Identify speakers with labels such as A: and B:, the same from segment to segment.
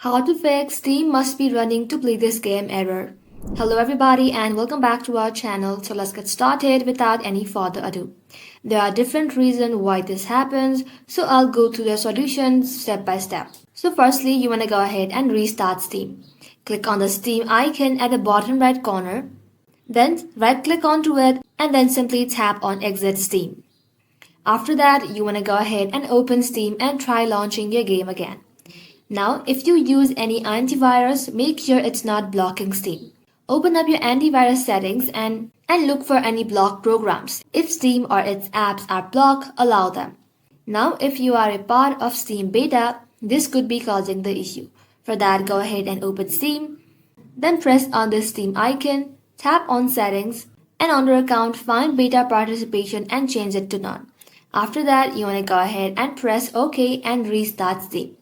A: How to fix Steam must be running to play this game error. Hello everybody and welcome back to our channel. So let's get started without any further ado. There are different reasons why this happens, so I'll go through the solutions step by step. So firstly, you want to go ahead and restart Steam. Click on the Steam icon at the bottom right corner. Then right click onto it and then simply tap on exit Steam. After that, you want to go ahead and open Steam and try launching your game again. Now, if you use any antivirus, make sure it's not blocking Steam. Open up your antivirus settings and look for any blocked programs. If Steam or its apps are blocked, allow them. Now, if you are a part of Steam beta, this could be causing the issue. For that, go ahead and open Steam. Then press on the Steam icon, tap on settings, and under account, find beta participation and change it to none. After that, you want to go ahead and press OK and restart Steam.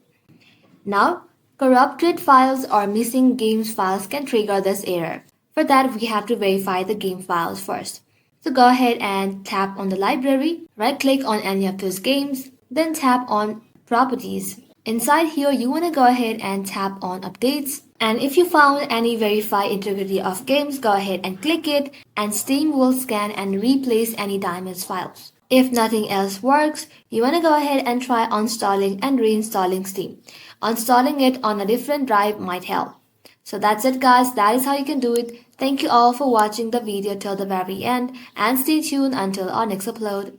A: Now, corrupted files or missing games files can trigger this error. For that, we have to verify the game files first. So go ahead and tap on the library, right click on any of those games, then tap on properties. Inside here, you want to go ahead and tap on updates. And if you found any verify integrity of games, go ahead and click it and Steam will scan and replace any damaged files. If nothing else works, you want to go ahead and try uninstalling and reinstalling Steam. Uninstalling it on a different drive might help. So that's it guys, that is how you can do it. Thank you all for watching the video till the very end and stay tuned until our next upload.